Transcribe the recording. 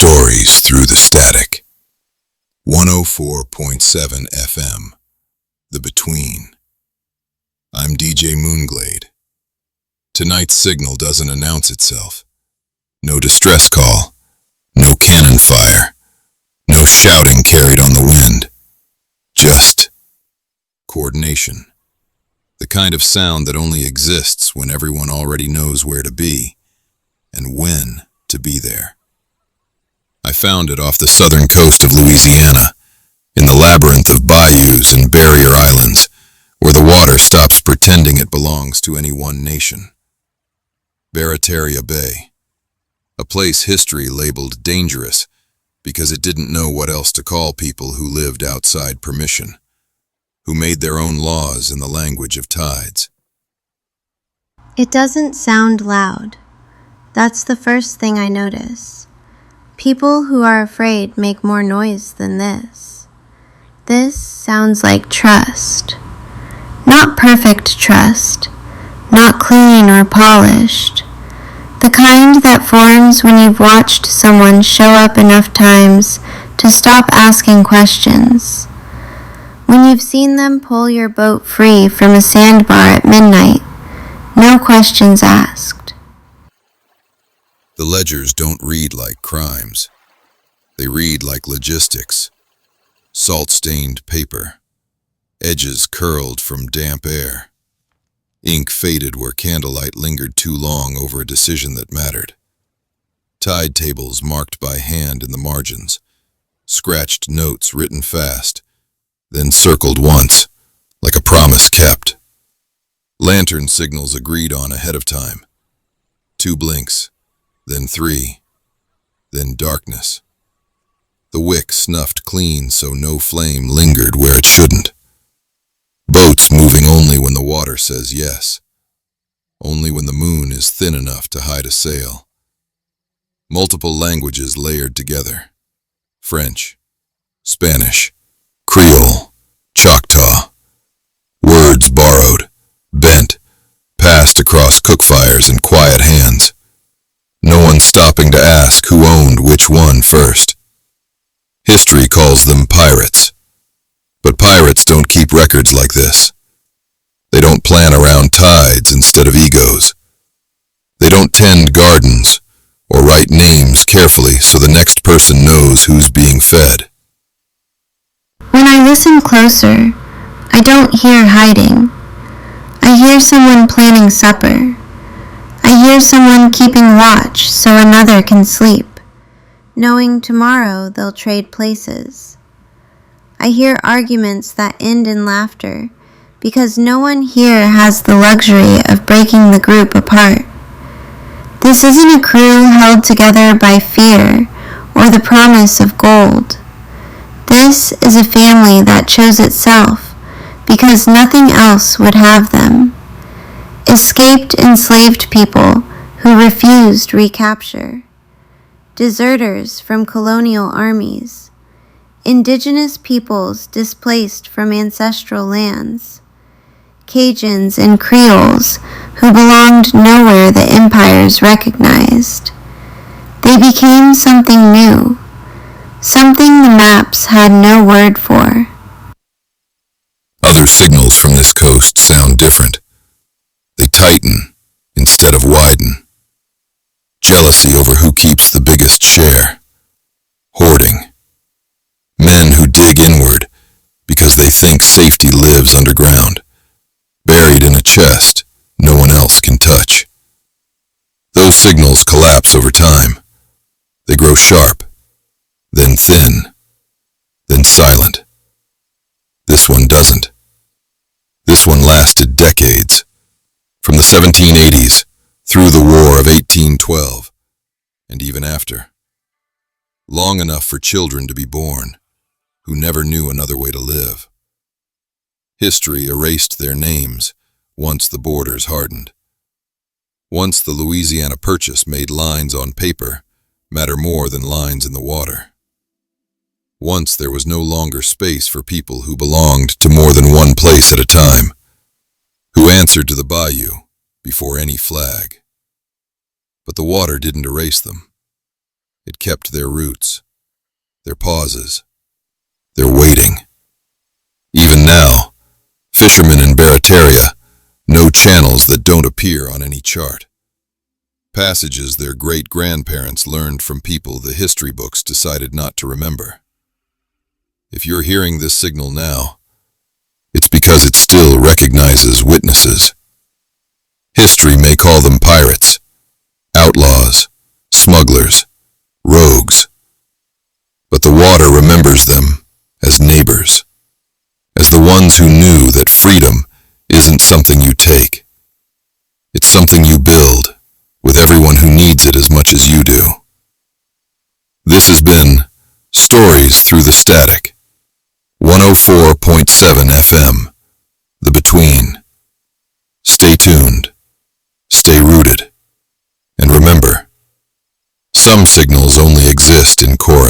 stories through the static. 104.7 FM, The Between. I'm DJ Moonglade. Tonight's signal doesn't announce itself. No distress call, no cannon fire, no shouting carried on the wind. Just coordination. The kind of sound that only exists when everyone already knows where to be and when to be there. I found it off the southern coast of Louisiana, in the labyrinth of bayous and barrier islands, where the water stops pretending it belongs to any one nation. Barataria Bay, a place history labeled dangerous because it didn't know what else to call people who lived outside permission, who made their own laws in the language of tides. It doesn't sound loud. That's the first thing I notice. People who are afraid make more noise than this. This sounds like trust. Not perfect trust, not clean or polished. The kind that forms when you've watched someone show up enough times to stop asking questions. When you've seen them pull your boat free from a sandbar at midnight, no questions asked. The ledgers don't read like crimes. They read like logistics. Salt-stained paper. Edges curled from damp air. Ink faded where candlelight lingered too long over a decision that mattered. Tide tables marked by hand in the margins. Scratched notes written fast, then circled once, like a promise kept. Lantern signals agreed on ahead of time. 2 blinks. Then 3, then darkness. The wick snuffed clean so no flame lingered where it shouldn't. Boats moving only when the water says yes. Only when the moon is thin enough to hide a sail. Multiple languages layered together. French, Spanish, Creole, Choctaw. Words borrowed, bent, passed across cookfires in quiet hands. No one stopping to ask who owned which one first. History calls them pirates. But pirates don't keep records like this. They don't plan around tides instead of egos. They don't tend gardens or write names carefully so the next person knows who's being fed. When I listen closer, I don't hear hiding. I hear someone planning supper. I hear someone keeping watch so another can sleep, knowing tomorrow they'll trade places. I hear arguments that end in laughter because no one here has the luxury of breaking the group apart. This isn't a crew held together by fear or the promise of gold. This is a family that chose itself because nothing else would have them. Escaped enslaved people who refused recapture, deserters from colonial armies, indigenous peoples displaced from ancestral lands, Cajuns and Creoles who belonged nowhere the empires recognized. They became something new, something the maps had no word for. Other signals from this coast sound different. They tighten instead of widen. Jealousy over who keeps the biggest share. Hoarding. Men who dig inward because they think safety lives underground, buried in a chest no one else can touch. Those signals collapse over time. They grow sharp, then thin, then silent. This one doesn't. This one lasted decades. From the 1780s, through the War of 1812, and even after. Long enough for children to be born, who never knew another way to live. History erased their names once the borders hardened. Once the Louisiana Purchase made lines on paper matter more than lines in the water. Once there was no longer space for people who belonged to more than one place at a time, who answered to the bayou before any flag. But the water didn't erase them. It kept their roots, their pauses, their waiting. Even now, fishermen in Barataria know channels that don't appear on any chart. Passages their great-grandparents learned from people the history books decided not to remember. If you're hearing this signal now, it's because it still recognizes witnesses. History may call them pirates, outlaws, smugglers, rogues, but the water remembers them as neighbors, as the ones who knew that freedom isn't something you take. It's something you build with everyone who needs it as much as you do. This has been Stories Through the Static, 104.7 FM, The Between. Stay tuned, stay rooted, and remember, some signals only exist in core